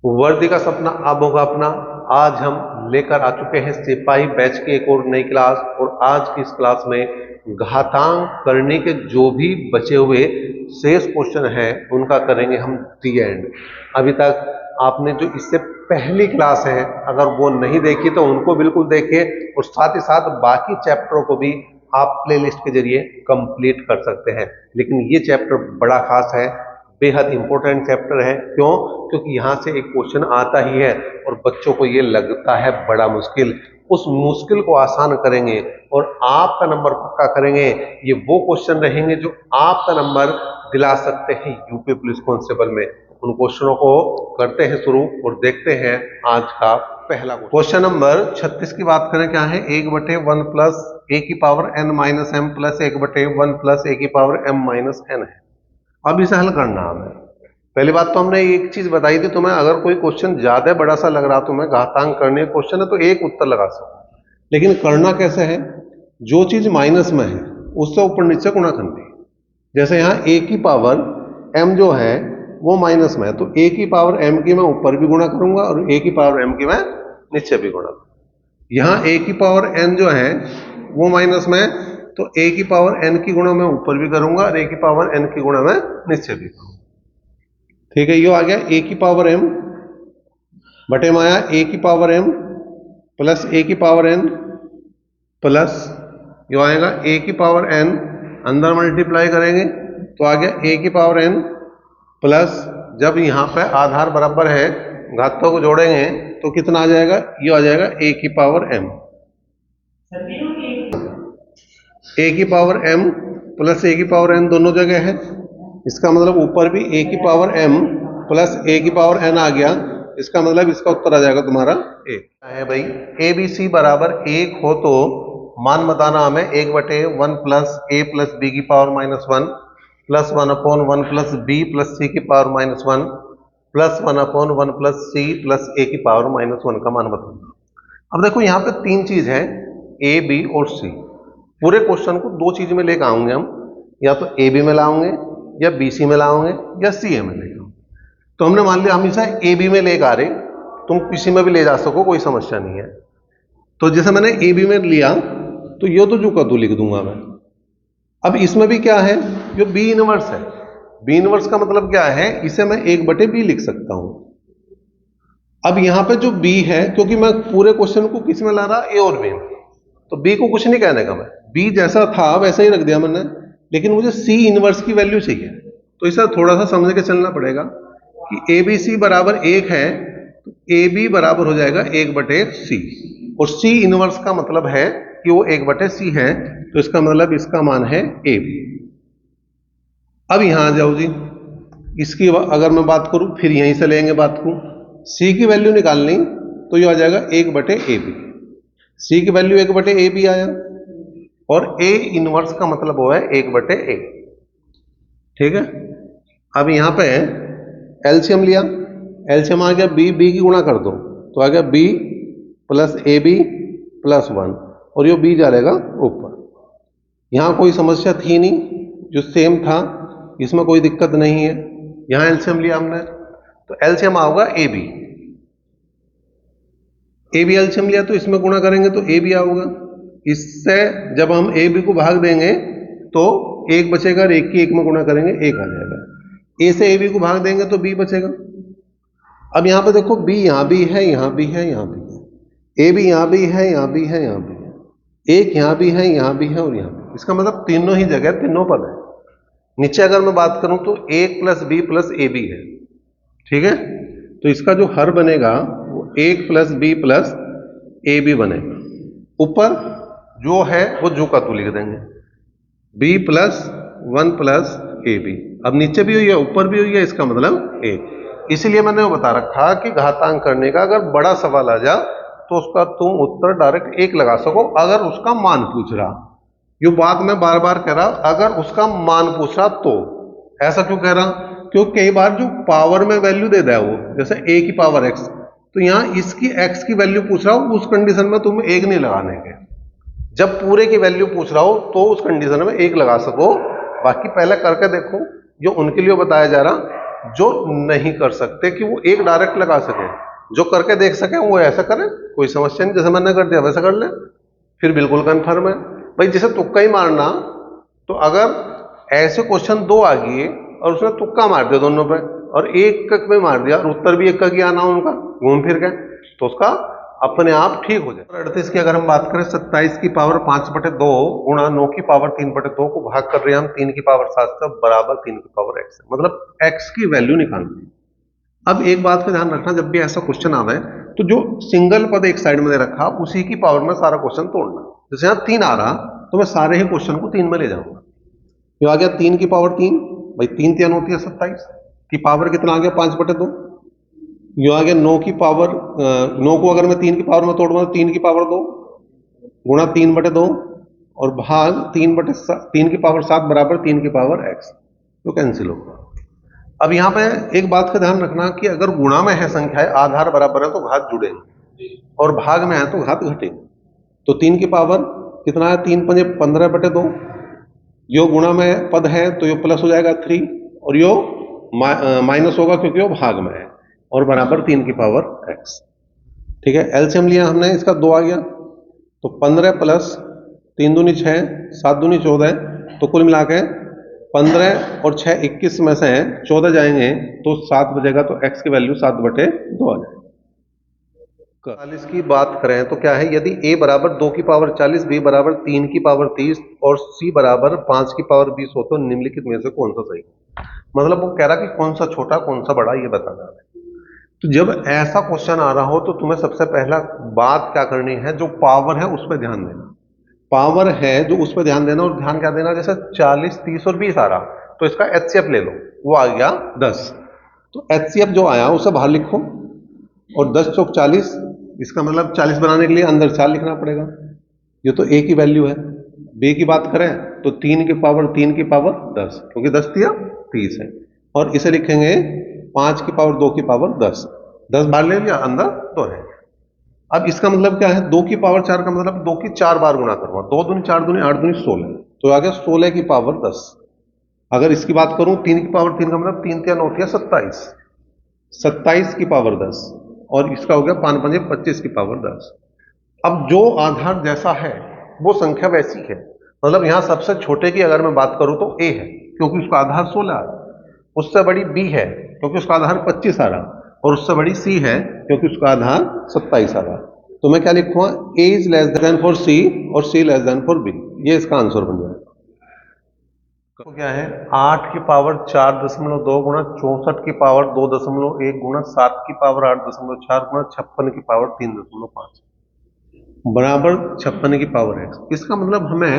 वर्दी का सपना अब होगा अपना। आज हम लेकर आ चुके हैं सिपाही बैच की एक और नई क्लास, और आज की इस क्लास में घातांक करने के जो भी बचे हुए शेष क्वेश्चन हैं उनका करेंगे हम दी एंड। अभी तक आपने जो इससे पहली क्लास है अगर वो नहीं देखी तो उनको बिल्कुल देखिए, और साथ ही साथ बाकी चैप्टरों को भी आप प्लेलिस्ट के जरिए कंप्लीट कर सकते हैं। लेकिन ये चैप्टर बड़ा खास है, बेहद इंपॉर्टेंट चैप्टर है। क्यों? क्योंकि यहाँ से एक क्वेश्चन आता ही है और बच्चों को ये लगता है बड़ा मुश्किल। उस मुश्किल को आसान करेंगे और आपका नंबर पक्का करेंगे। ये वो क्वेश्चन रहेंगे जो आपका नंबर दिला सकते हैं यूपी पुलिस कांस्टेबल में। उन क्वेश्चनों को करते हैं शुरू और देखते हैं आज का पहला क्वेश्चन नंबर 36 की बात करें। क्या है? 1/1 प्लस ए की power n minus m plus 1/1 plus a की पावर m माइनस एन है। अब इसे हल करना हमें। पहली बात तो हमने एक चीज बताई थी तुम्हें, अगर कोई क्वेश्चन ज्यादा बड़ा सा लग रहा तुम्हें, घातांक करने क्वेश्चन है, तो एक उत्तर लगा सको। लेकिन करना कैसे है? जो चीज माइनस में है उससे ऊपर नीचे गुणा करनी है। जैसे यहाँ a की पावर m जो है वो माइनस में है, तो a की पावर m की मैं ऊपर भी गुणा करूंगा और a की पावर m की मैं नीचे भी गुणा करूंगा। यहाँ a की पावर n जो है वो माइनस में है, तो a की पावर n की गुणा मैं ऊपर भी करूंगा और a की पावर n की गुणा मैं नीचे भी करूंगा। ठीक है, ये आ गया a की पावर m बटे में आया a की पावर m प्लस a की पावर n प्लस यो आएगा a की पावर n, अंदर मल्टीप्लाई करेंगे तो आ गया a की पावर n प्लस, जब यहाँ पे आधार बराबर है घातों को जोड़ेंगे तो कितना आ जाएगा? ये आ जाएगा a की पावर m, a की पावर m प्लस a की पावर n दोनों जगह है। इसका मतलब ऊपर भी a की पावर m प्लस a की पावर n आ गया। इसका मतलब इसका उत्तर आ जाएगा तुम्हारा a है भाई। ए बी सी बराबर 1 हो तो मान बताना हमें। 1/1 प्लस a प्लस बी की power -1 plus 1/1 plus B plus c की power -1 plus 1/1 plus c plus a की पावर -1 का मान बताना। अब देखो यहाँ पे तीन चीज है, a b और c। पूरे क्वेश्चन को दो चीज में लेकर आऊंगे हम, या तो ए बी में लाओगे या बी सी में लाओगे या सी ए में लेकर। तो हमने मान लिया हम इसे ए बी में लेकर आ रहे, तुम किसी में भी ले जा सको, कोई समस्या नहीं है। तो जैसे मैंने ए बी में लिया तो ये तो जो का तू लिख दूंगा मैं। अब इसमें भी क्या है? जो बी इनवर्स है। बी इनवर्स का मतलब क्या है? इसे मैं 1/b लिख सकता हूं। अब यहां पे जो b है, क्योंकि मैं पूरे क्वेश्चन को किस में ला रहा? ए और बी में, तो b को कुछ नहीं कहने का मैं, b जैसा था वैसा ही रख दिया मैंने। लेकिन मुझे c इनवर्स की वैल्यू चाहिए, तो इसे थोड़ा सा समझ के चलना पड़ेगा कि ए बी सी बराबर 1 है, तो ए बी बराबर हो जाएगा 1/c, और c इनवर्स का मतलब है कि वो 1/c है, तो इसका मतलब इसका मान है ए बी। अब यहां आ जाओ जी, इसकी अगर मैं बात करूं, फिर यहीं से लेंगे बात को। c की वैल्यू निकालनी तो ये आ जाएगा 1/ab। c की वैल्यू 1/ab आया, और a इनवर्स का मतलब वो है 1/a। ठीक है, अब यहां पे एलसीएम लिया, एलसीएम आ गया b की गुणा कर दो तो आ गया b प्लस ab प्लस 1, और ये b जाएगा ऊपर। यहां कोई समस्या थी नहीं, जो सेम था, इसमें कोई दिक्कत नहीं है। यहां एलसीएम लिया हमने तो एलसीएम आओगा ए बी एलसीएम लिया तो इसमें गुणा करेंगे तो ए बी आओगा। इससे जब हम ए बी को भाग देंगे तो एक बचेगा, और एक की एक में गुणा करेंगे एक आ जाएगा। ए से ए बी को भाग देंगे तो बी बचेगा। अब यहां पे देखो बी यहां भी है, यहां भी है, यहां भी है, ए बी यहां भी है, यहां भी है, यहां भी है, एक यहां भी है, यहां भी है और यहां भी। इसका मतलब तीनों ही जगह तीनों पद है। नीचे अगर मैं बात करूं तो 1 plus B plus A B है। ठीक है, तो इसका जो हर बनेगा वो 1 plus B plus A B बनेगा। ऊपर जो है वो जो का तू लिख देंगे, b plus 1 plus A B. अब नीचे भी हुई है ऊपर भी हुई है, इसका मतलब a। इसीलिए मैंने वो बता रखा कि घातांक करने का अगर बड़ा सवाल आ जा तो उसका तुम उत्तर डायरेक्ट 1 लगा सको, अगर उसका मान पूछ रहा। ये बात मैं बार बार कह रहा, अगर उसका मान पूछ रहा तो। ऐसा क्यों कह रहा? क्योंकि कई बार जो पावर में वैल्यू दे दिया वो, जैसे a की पावर x, तो यहां इसकी x की वैल्यू पूछ रहा हो, उस कंडीशन में तुम 1 नहीं लगाने के। जब पूरे की वैल्यू पूछ रहा हो तो उस कंडीशन में 1 लगा सको। बाकी पहले करके देखो, जो उनके लिए बताया जा रहा जो नहीं कर सकते कि वो एक डायरेक्ट लगा सके, जो करके देख सके वो ऐसा करे, कोई समस्या नहीं, जैसे मैंने कर दिया वैसा कर ले, फिर बिल्कुल कंफर्म है। भाई जैसे तुक्का ही मारना, तो अगर ऐसे क्वेश्चन दो आ गए और उसने तुक्का मार दिया दोनों पे और एक का में मार दिया और उत्तर भी एक का किया आना उनका घूम फिर के, तो उसका अपने आप ठीक हो जाए। 38 की अगर हम बात करें, 27 की पावर 5/2 गुणा 9 की पावर 3/2 को भाग कर रहे हैं हम 3 की पावर 7 से बराबर 3 की पावर x, मतलब x की वैल्यू निकालनी है। अब एक बात का ध्यान रखना, जब भी ऐसा क्वेश्चन आता है तो जो सिंगल पद एक साइड में दे रखा उसी की पावर में सारा क्वेश्चन तोड़ना। जैसे यहां 3 आ रहा तो मैं सारे ही क्वेश्चन को 3 में ले जाऊंगा। ये आ गया 3 की पावर 3, भाई 3 3 होती है 27 की पावर कितना आ गया 5/2। ये आ गया 9 की पावर 9 को अगर मैं 3 की पावर में तोड़ूंगा तो 3 की पावर 2 गुणा 3/2 और भाग 3 की पावर 7 बराबर 3 की पावर x, तो कैंसिल होगा। अब यहां पे एक बात का ध्यान रखना कि अगर गुणा में है संख्याएं, आधार बराबर है तो घात जुड़ेंगे और भाग में है तो घात घटेंगे। तो 3 की पावर कितना है 3 पंजे 15/2, यो गुणा में पद है तो यो प्लस हो जाएगा 3 और यो माइनस होगा क्योंकि वो भाग में है और बराबर 3 की पावर x। ठीक है, एलसीएम लिया हमने, इसका 2 आ गया तो 15 प्लस 3 दूनी 6 7 दूनी 14, तो कुल मिला के 15 और 6 21 में से 14 जाएंगे तो 7 बचेगा, तो x की वैल्यू 7/2 आ जाएगी। 40 की बात करें तो क्या है, यदि a बराबर 2 की पावर 40, b बराबर 3 की पावर 30 और c बराबर 5 की पावर 20 हो तो निम्नलिखित में से कौन सा सही। मतलब वो कह रहा कि कौन सा छोटा कौन सा बड़ा ये बताना है। तो जब ऐसा क्वेश्चन आ रहा हो तो तुम्हें सबसे पहला बात क्या करनी है, जो पावर है उस पर ध्यान देना। पावर है जो उस पर ध्यान देना, और ध्यान क्या देना, जैसे 40 30 और 20 आ रहा तो इसका एचसीएफ ले लो, वो आ गया 10, तो एचसीएफ जो आया उसे बाहर लिखो और 10 चौक 40, इसका मतलब 40 बनाने के लिए अंदर 4 लिखना पड़ेगा। ये तो a की वैल्यू है। b की बात करें तो 3 की पावर 10 क्योंकि 10 दिया 30 है, और इसे लिखेंगे 5 की पावर 2 की पावर 10 बाहर ले लिया अंदर 2 है। अब इसका मतलब क्या है, 2 की पावर 4 का मतलब 2 की 4 बार गुणा करूंगा, 2 दूनी 4 दूनी 8 दूनी 16, तो आ गया 16 की पावर 10। अगर इसकी बात करूं 3 की पावर 3 का मतलब 3 3 होती है 27, 27 की पावर 10, और इसका हो गया 5 5 25 की पावर 10। अब जो आधार जैसा है वो संख्या वैसी है, मतलब यहां सबसे छोटे की अगर मैं बात करूं तो a है क्योंकि उसका आधार 16 है, उससे बड़ी b है क्योंकि उसका आधार 25 आ रहा, और उससे बड़ी c है क्योंकि उसका आधार 27 आ रहा। तो मैं क्या लिखूंगा, a is less than for c और c less than for b, ये इसका आंसर बन जाएगा। तो क्या है 8 की पावर 4.2 गुणा 64 की पावर 2.1 गुणा 7 की पावर 8.4 गुणा 56 की पावर 3.5 बराबर 56 की पावर x। इसका मतलब हमें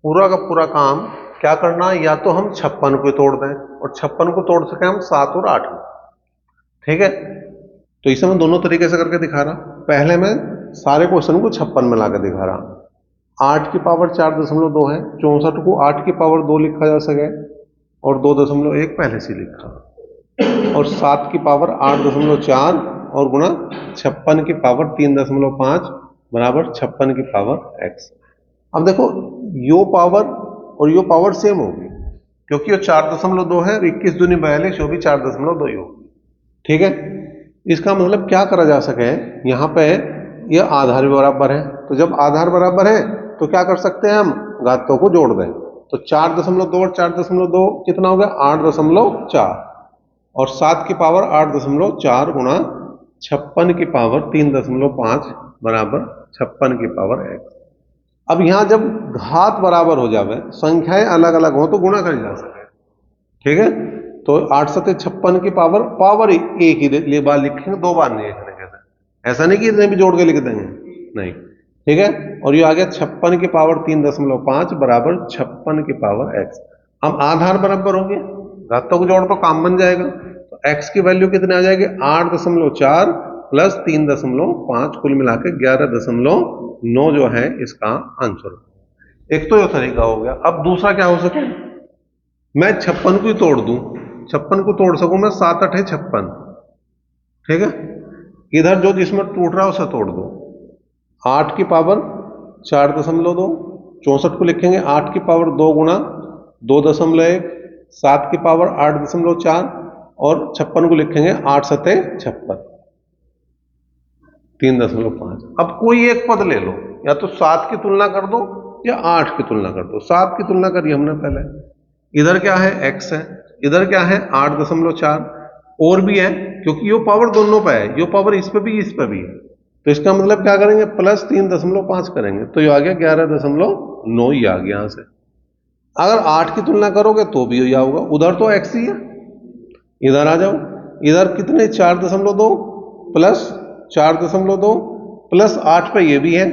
पूरा का पूरा काम क्या करना, या तो हम 56 को तोड़ दें और 56 को तोड़ सके हम 7 और 8 में। ठीक है, तो इसे मैं दोनों तरीके से करके दिखा रहा। पहले मैं सारे क्वेश्चन को 56 में लाकर दिखा रहा। 8 की पावर 4.2 है, 64 को 8 की पावर 2 लिखा जा सके और 2.1 पहले से लिखा, और 7 की पावर 8.4 और गुणा 56 की पावर 3.5 बराबर 56 की पावर x। अब देखो यो पावर और यो पावर सेम होगी क्योंकि ये 4.2 है, 21 दूनी 42, यो भी 4.2 ही होगी। ठीक है, इसका मतलब क्या करा जा सके, यहाँ पे ये आधार भी बराबर है, तो जब आधार बराबर है तो क्या कर सकते हैं हम, घातों को जोड़ दें। तो 4.2 और 4.2 कितना हो गया 8.4, और 7 की पावर 8.4 गुणा 56 की पावर 3.5 बराबर 56 की पावर x। अब यहां जब घात बराबर हो जावे, संख्याएं अलग अलग हो तो गुणा कर जा सके। ठीक है, तो 8 7 56 की पावर एक ही बार लिखेंगे, 2 बार नहीं लिखने के, ऐसा नहीं कि इतने भी जोड़ के लिख देंगे, नहीं। ठीक है, और ये आ गया 56 की पावर 3.5 बराबर 56 की पावर x। हम आधार बराबर होंगे, घातों को जोड़ तो काम बन जाएगा, तो x की वैल्यू कितने आ जाएगी 8.4 प्लस 3.5, कुल मिला के 11.9 जो है इसका आंसर। एक तो यह तरीका हो गया। अब दूसरा क्या हो सके, मैं 56 को ही तोड़ दूं, 56 को तोड़ सकूं मैं 7 8 56। ठीक है, इधर जो जिसमें टूट रहा है उसे तोड़ दो, 8 की पावर 4.2, 64 को लिखेंगे 8 की पावर 2 गुणा 2.1, 7 की पावर 8.4 और 56 को लिखेंगे 8 सते 56, 3.5। अब कोई एक पद ले लो, या तो 7 की तुलना कर दो या 8 की तुलना कर दो। 7 की तुलना करी हमने पहले, इधर क्या है x है, इधर क्या है 8.4, और भी है क्योंकि ये पावर दोनों पे है, ये पावर इस पे भी इस पे भी है, तो इसका मतलब क्या करेंगे प्लस 3.5 करेंगे, तो ये आ गया 11.9, ये आ गया यहां से। अगर 8 की तुलना करोगे तो भी यही आऊगा, उधर तो x ही है, इधर आ जाओ, इधर कितने 4.2 प्लस 4.2 प्लस 8 पे ये भी है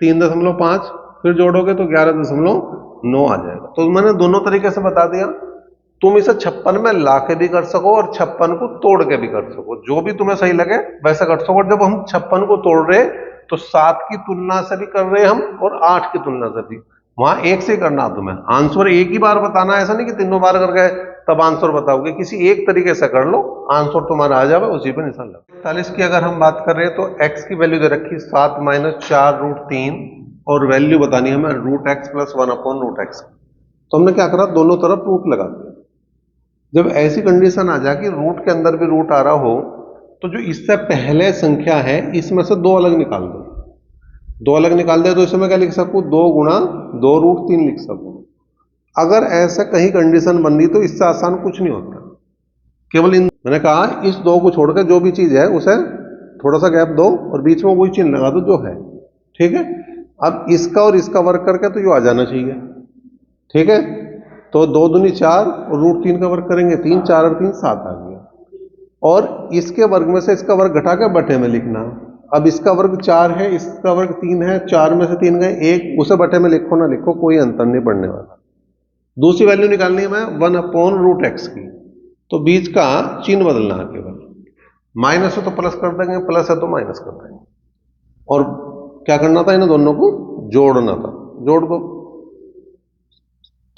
3.5, फिर जोड़ोगे तो 11.9 आ जाएगा। तो मैंने दोनों तरीके से बता दिया, तुम इसे 56 में ला के भी कर सको और 56 को तोड़ के भी कर सको, जो भी तुम्हें सही लगे वैसा कर सको। जब हम 56 को तोड़ रहे तो 7 की तुलना से भी कर रहे हम और 8 की तुलना से भी, वहां एक से करना तुम्हें, आंसर एक ही बार बताना, ऐसा नहीं कि तीनों बार कर गए तब आंसर बताओगे, किसी एक तरीके से कर लो, आंसर तुम्हारा आ जाएगा, उसी पर निशान लगा। 41 की अगर हम बात कर रहे हैं तो x की वैल्यू दे रखी 7 - 4√3 और वैल्यू बतानी है हमें √x + 1/√x। तो हमने क्या करा, दोनों तरफ रूट लगा दिया। जब ऐसी कंडीशन आ जाए कि रूट के अंदर भी रूट आ रहा हो, तो जो इससे पहले संख्या है इसमें से दो अलग निकाल दो, दो अलग निकाल दे तो इसमें क्या लिख सकूं, 2 × 2√3 लिख सकूं। अगर ऐसा कहीं कंडीशन बन रही तो इससे आसान कुछ नहीं होता, केवल इन, मैंने कहा इस दो को छोड़कर जो भी चीज है उसे थोड़ा सा गैप दो और बीच में वही चिन्ह लगा दो जो है, ठीक है। अब इसका और इसका वर्ग करके तो ये आ जाना चाहिए, ठीक है। तो 2 दूनी 4 और √3 का वर्ग करेंगे 3, 4 और 3 7 आ गया, और इसके वर्ग में से इसका वर्ग घटा के बटे में लिखना। अब इसका वर्ग 4 है, इसका वर्ग 3 है, 4 में से 3 गए 1, उसे बटे में लिखो ना लिखो कोई अंतर नहीं पड़ने वाला। दूसरी वैल्यू निकालनी है मैं 1/√x की, तो बीच का चिन्ह बदलना है, केवल माइनस है तो प्लस कर देंगे, प्लस है तो माइनस कर देंगे, और क्या करना था, इन दोनों को जोड़ना था, जोड़ दो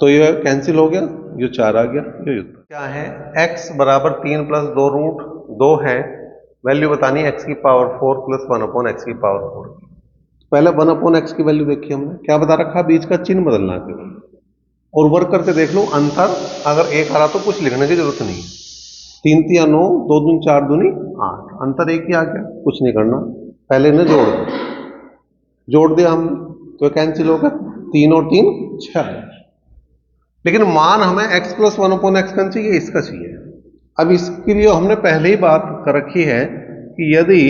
तो ये कैंसिल हो गया, ये 4 आ गया, ये क्या है x बराबर 3 + 2√2 है, वैल्यू बतानी है x की पावर 4 + 1/x की पावर 4। पहले 1/x की वैल्यू देखी हमने, क्या बता रखा, बीच का चिन्ह बदलना केवल, और वर्क करके देख लो, अंतर अगर एक आ रहा तो कुछ लिखने की जरूरत नहीं है, 3 × 3 = 9, 2 दूनी 4 दूनी 8, अंतर एक ही आ गया, कुछ नहीं करना, पहले इन्हें जोड़ दो, जोड़ दिया हम तो कैंसिल होगा, 3 और 3 6, लेकिन मान हमें x + 1/x का चाहिए, इसका चाहिए। अब इसके लिए हमने पहले ही बात कर रखी है कि यदि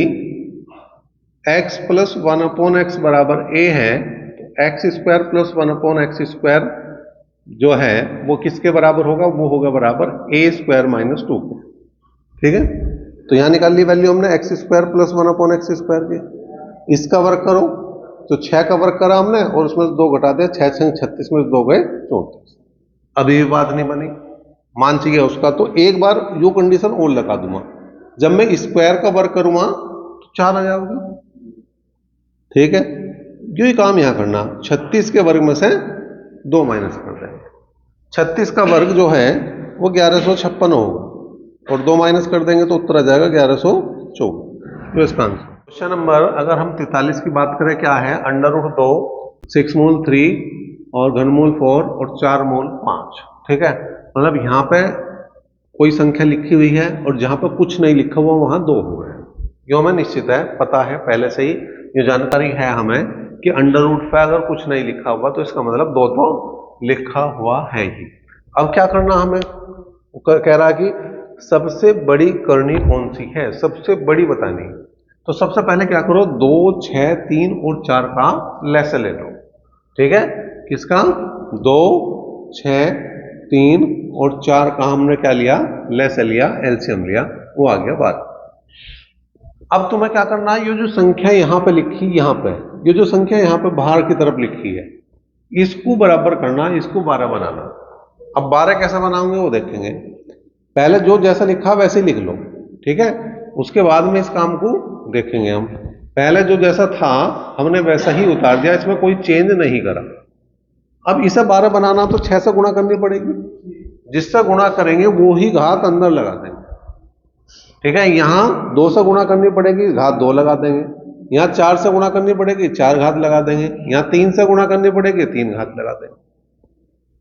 x + 1/x बराबर a है तो x² + 1/x² जो है वो किसके बराबर होगा, वो होगा बराबर a² - 2 के, ठीक है। तो यहां निकाल ली वैल्यू हमने x² + 1/x² की, इसका वर्ग करो तो 6 का वर्ग करा हमने और उसमें 2 घटा दिया, 6 × 36 में 2 गए 34। अभी भी बात नहीं बनी, मान चाहिए उसका, तो एक बार यू कंडीशन और लगा दूंगा, जब मैं स्क्वायर का वर्ग करूंगा तो 4 आ जाएगा, ठीक है। यू ही काम यहां करना, 36 के वर्ग में से 2 माइनस कर देंगे, 36 का वर्ग जो है वो 1156 होगा और 2 माइनस कर देंगे तो उत्तर आ जाएगा 1124, तो इसका आंसर। क्वेश्चन नंबर अगर हम 43 की बात करें, क्या है, √2 6 मूल 3 और घनमूल 4 और 4 मूल 5, ठीक है। मतलब यहाँ पे कोई संख्या लिखी हुई है और जहां पर कुछ नहीं लिखा हुआ वहां 2 हो गए, यो हमें निश्चित है, पता है पहले से ही, ये जानकारी है हमें कि √5 पे अगर कुछ नहीं लिखा हुआ तो इसका मतलब 2 तो लिखा हुआ है ही। अब क्या करना हमें, कह रहा है कि सबसे बड़ी करनी कौन सी है, सबसे बड़ी बतानी, तो सबसे पहले क्या करो, 2, 6, 3 और 4 का लैसे ले लो, ठीक है। किसका, 2, 6, 3 और 4 का हमने क्या लिया, लैसे लिया, एलसीएम लिया, वो आ गया 12। अब तुम्हें क्या करना है, ये जो संख्या यहां पे लिखी, यहां पे ये जो संख्या यहां पे बाहर की तरफ लिखी है, इसको बराबर करना, इसको 12 बनाना। अब 12 कैसे बनाओगे वो देखेंगे, पहले जो जैसा लिखा वैसे ही लिख लो, ठीक है, उसके बाद में इस काम को देखेंगे हम। पहले जो जैसा था हमने वैसा ही उतार दिया, इसमें कोई चेंज नहीं करा। अब इसे 12 बनाना तो 6 से गुणा करनी पड़ेगी, जिससे गुणा करेंगे वो ही घात अंदर लगा देंगे, ठीक है। यहां 2 से गुणा करनी पड़ेगी, घात 2 लगा देंगे, यहां 4 से गुणा करनी पड़ेगी, 4 घात लगा देंगे, यहां 3 से गुणा करनी पड़ेगी, 3 घात लगा देंगे,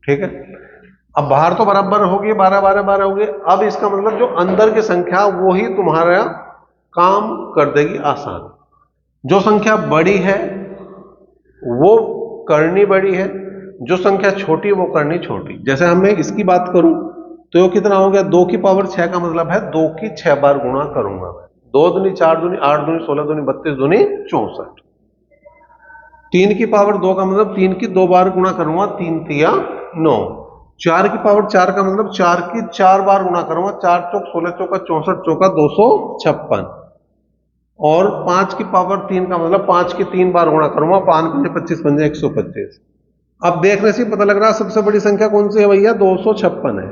ठीक है। अब बाहर तो बराबर होगी, 12 12 12 होगी। अब इसका मतलब जो अंदर की संख्या वो ही तुम्हारा काम कर देगी आसान। जो संख्या बड़ी है वो करनी बड़ी है, जो संख्या छोटी वो करनी छोटी। जैसे हम मैं इसकी बात करूं तो ये कितना हो गया, 2 की पावर 6 का मतलब है 2 की 6 बार गुणा करूंगा मैं। 2 दूनी 4 दूनी 8 दूनी 16 दूनी 32 दूनी 64। 3 की पावर 2 का मतलब 3 की 2 बार गुणा करूंगा, 3 तिया 9। 4 की पावर 4 का मतलब 4 की 4 बार गुणा करूंगा, 4 चौक 16 चौका 64 चौका 256। और 5 की पावर 3 का मतलब 5 की 3 बार गुणा करूंगा, 5 पंजे 25 पंजे 125। अब देखने से पता लग रहा है सबसे बड़ी संख्या कौन सी है भैया, 256 है।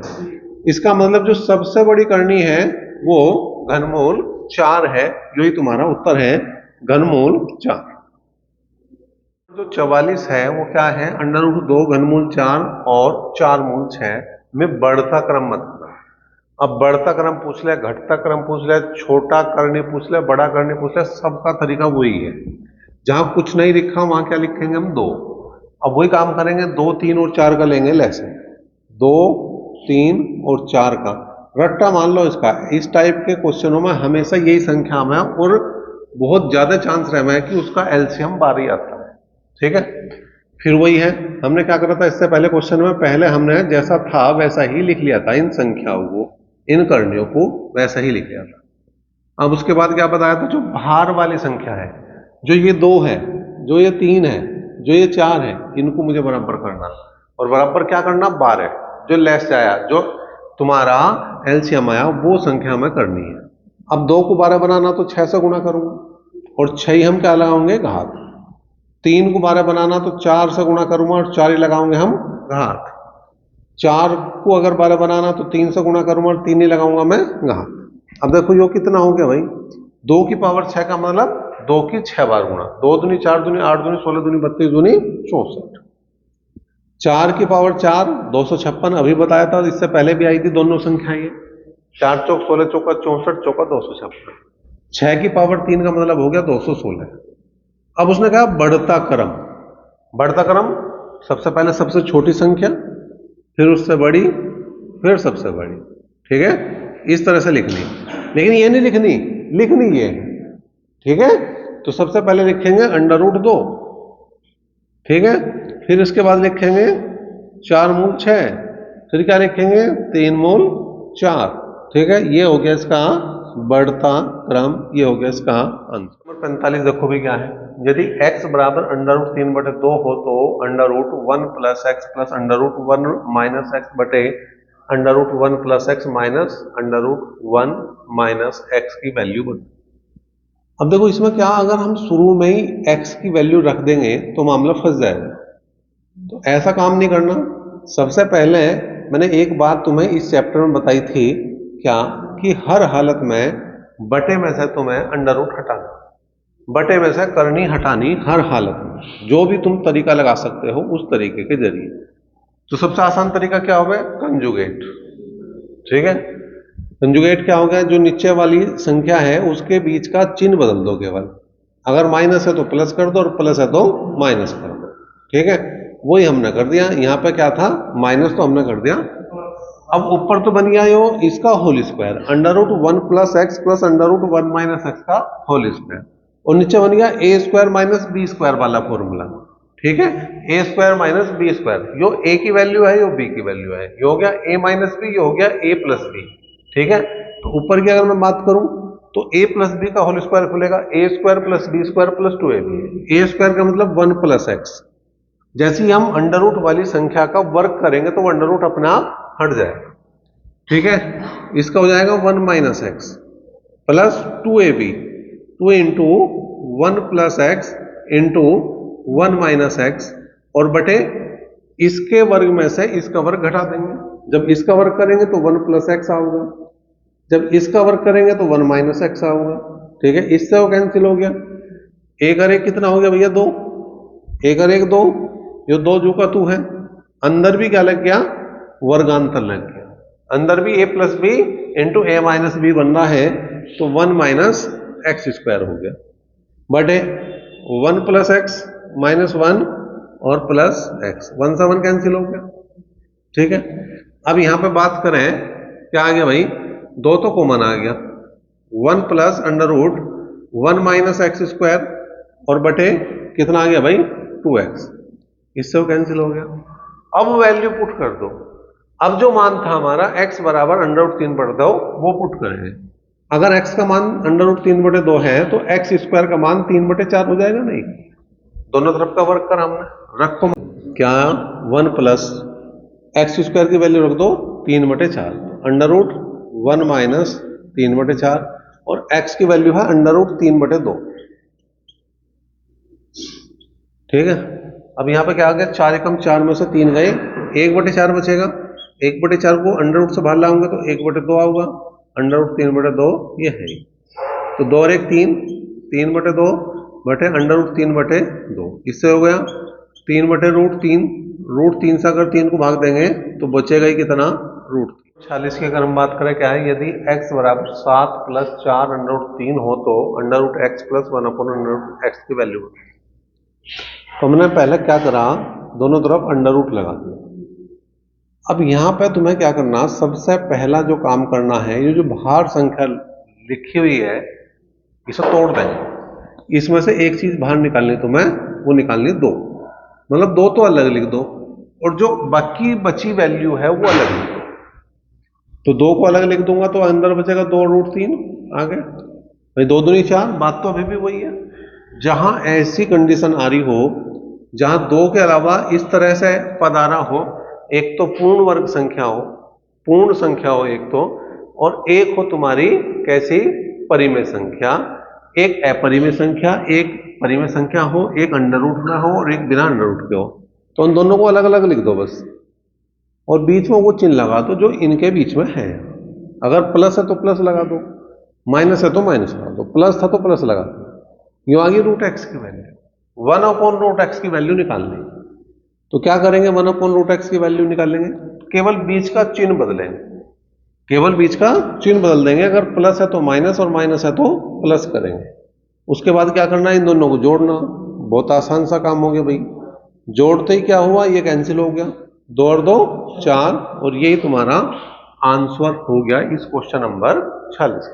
इसका मतलब जो सबसे बड़ी करनी है वो घनमूल 4 है। जो ही तुम्हारा उत्तर है घनमूल 4। जो 44 है वो क्या है, √2 घनमूल 4 और 4 मूल 6 में बढ़ता क्रम मतलब। अब बढ़ता क्रम पूछ ले, घटता क्रम पूछ ले, छोटा करने पूछ ले, बड़ा करने पूछ ले, सबका तरीका वही है। जहां कुछ नहीं लिखा वहां क्या लिखेंगे हम, 2। अब वही काम करेंगे, 2 3 और 4 का लेंगे लेसन, 2 3 और 4 का रट्टा मान लो इसका। इस टाइप के क्वेश्चनों में हमेशा यही संख्या में और बहुत ज्यादा चांस रहा है कि उसका एलसीएम 12 ही आता है। ठीक है, फिर वही है, हमने क्या करा था इससे पहले क्वेश्चन में, पहले हमने जैसा था वैसा ही लिख लिया था, इन संख्याओं को, इन करणियों को वैसा ही लिख लिया था। अब उसके बाद क्या बताया था, जो भार वाली संख्या है, जो ये 2 है, जो ये 3 है, जो ये 4 है, इनको मुझे बराबर करना। और बराबर क्या करना, 12। जो लेस आया, जो तुम्हारा एलसीएम आया वो संख्या में करनी है। अब 2 को 12 बनाना तो 6 से गुणा करूंगा, और 6 हम क्या लगाओगे, घात। 3 को 12 बनाना तो 4 से गुणा करूंगा और 4 ही लगाओगे हम घात। 4 को अगर 12 बनाना तो 3 से गुणा करूंगा और 3 ही लगाऊंगा मैं घात। अब देखो यो कितना हो गया भाई, 2 की पावर 6 का मतलब 2 की 6 बार गुणा, 2 दूनी 4 दूनी 8 दूनी 16 दूनी 32 दूनी 64। 4 की पावर 4 256 अभी बताया था, इससे पहले भी आई थी दोनों संख्याएं ये। 4 चौक 16 चौका 64 चौका 256। 6 की पावर 3 का मतलब हो गया 216। अब उसने कहा बढ़ता क्रम। बढ़ता क्रम सबसे पहले सबसे छोटी संख्या, फिर उससे बड़ी, फिर सबसे बड़ी। ठीक है, इस तरह से लिखनी, लेकिन ये नहीं लिखनी, लिखनी ये है। ठीक है, तो सबसे पहले लिखेंगे √2। ठीक है, फिर इसके बाद लिखेंगे 4 मूल 6, फिर क्या लिखेंगे 3 मूल 4। ठीक है, ये हो गया इसका बढ़ता क्रम, ये हो गया इसका अंत। नंबर 45 देखो भी क्या है, यदि x बराबर √3/2 हो तो √1 + x + √1 - x बटे √1 + x माइनस √1 - x की वैल्यू बन। अब देखो इसमें क्या, अगर हम शुरू में ही x की वैल्यू रख देंगे तो मामला फंस जाएगा। तो ऐसा काम नहीं करना। सबसे पहले मैंने एक बात तुम्हें इस चैप्टर में बताई थी, क्या, कि हर हालत में बटे में से तुम्हें √ हटाना, बटे में से करनी हटानी हर हालत में, जो भी तुम तरीका लगा सकते हो उस तरीके के जरिए। तो सबसे आसान तरीका क्या होगा, कंजुगेट। ठीक है, कंजुगेट क्या होगा, जो नीचे वाली संख्या है उसके बीच का चिन्ह बदल दो केवल। अगर माइनस है तो प्लस कर दो और प्लस है तो माइनस कर दो। ठीक है, वही हमने कर दिया। यहां पे क्या था, माइनस, तो हमने कर दिया। अब ऊपर तो बन गया यो इसका होल स्क्वायर, √1 + x + √1 - x का होल स्क्वायर, और नीचे बन गया a² - b² वाला फॉर्मूला। ठीक है, a² - b², यो a की वैल्यू है, यो b की वैल्यू है, ये हो गया a - b, ये हो गया a + b। ठीक है, तो ऊपर की अगर मैं बात करूं तो a + b का होल स्क्वायर खुलेगा, a² + b² + 2ab। a² का मतलब 1 + x। जैसे ही हम अंडर वाली संख्या का वर्क करेंगे तो वो अंडर अपने आप हट जाएगा। ठीक है, इसका हो जाएगा 1 - x + 2ab, 2 × 1 + x × 1 - x, और बटे इसके वर्ग में से इसका वर्ग घटा देंगे। जब इसका वर्ग करेंगे तो 1 + x आओगे, जब इसका वर्ग करेंगे तो 1 - x आओगे। ठीक है, इससे वो कैंसिल हो गया। 1 और 1 कितना हो गया भैया, 2। 1 और 1 2, ये 2 जू का 2 है। अंदर भी क्या लग गया, वर्गांतर लग गया। अंदर भी a + b × a - b बनना है, तो 1 - x² हो गया, बटे 1 + x - 1 और प्लस x, 1 से 1 कैंसिल हो गया। ठीक है, अब यहाँ पे बात करें, क्या आ गया भाई, 2 तो कॉमन आ गया, 1 plus under root 1 minus X square और बटे कितना आ गया भाई 2x, इससे वो कैंसिल हो गया। अब वैल्यू पुट कर दो। अब जो मान था हमारा x बराबर अंडर रूट 3/2 वो पुट करेंगे। अगर x का मान अंडर रूट 3/2 है तो x स्क्वायर का मान 3/4 हो जाएगा। नहीं, दोनों तरफ का वर्क करा हमने, रखो क्या 1 प्लस एक्स स्क्वायर की वैल्यू रख दो 3/4 अंडर रूट 1 माइनस 3/4 और x की वैल्यू है अंडर रूट 3/2। ठीक है, अब यहाँ पे क्या आ गया, 4 एकम 4 में से 3 गए, 1/4 बचेगा। 1/4 को अंडर रूट से बाहर लाऊंगा तो 1/2 आऊंगा, अंडर रूट 3/2 ये है। तो 2 और 1 3, 3/2 बटे अंडर रूट 3/2, इससे हो गया 3/√3। रूट 3 से अगर 3 को भाग देंगे तो बचेगा ही कितना, रूट 46 की अगर हम बात करें क्या है, यदि x बराबर 7 प्लस 4 अंडर रूट 3 हो तो under root x plus 1 upon under root x की वैल्यू। तो हमने पहले क्या करा, दोनों तरफ अंडर रूट लगा दिया। अब यहां पे तुम्हें क्या करना, सबसे पहला जो काम करना है, ये जो बाहर संख्या लिखी हुई है इसे तोड़ देंगे। इसमें से एक चीज बाहर निकालनी तुम्हें, वो निकालनी 2, मतलब 2 तो अलग लिख दो और जो बाकी बची वैल्यू है वो अलग लिख दो। तो 2 को अलग लिख दूंगा तो अंदर बचेगा 2√3 आ गया भाई, 2 दूनी 4, बात तो अभी भी वही है। जहां ऐसी कंडीशन आ रही हो जहां 2 के अलावा इस तरह से पद आ रहा हो, एक तो पूर्ण वर्ग संख्या हो, पूर्ण संख्या हो एक तो, और एक हो तुम्हारी कैसी, परिमेय संख्या, एक अपरिमेय संख्या, एक परिमेय संख्या हो, एक अंडर रूट ना हो और एक बिना अंडर रूट के हो, तो उन दोनों को अलग अलग लिख दो बस, और बीच में वो चिन्ह लगा दो जो इनके बीच में है। अगर प्लस है तो प्लस लगा दो, माइनस है तो माइनस लगा दो, प्लस था तो प्लस लगा दो। यूं आ गई रूट एक्स की वैल्यू, 1/√x की वैल्यू निकालनी। तो क्या करेंगे, 1/√x की वैल्यू निकालेंगे, केवल बीच का चिन्ह बदलेंगे, केवल बीच का चिन्ह बदल देंगे। अगर प्लस है तो माइनस और माइनस है तो प्लस करेंगे। उसके बाद क्या करना है, इन दोनों को जोड़ना। बहुत आसान सा काम हो गया भाई, जोड़ते ही क्या हुआ, ये कैंसिल हो गया, 2 और 2 4, और यही तुम्हारा आंसर हो गया इस क्वेश्चन नंबर 46।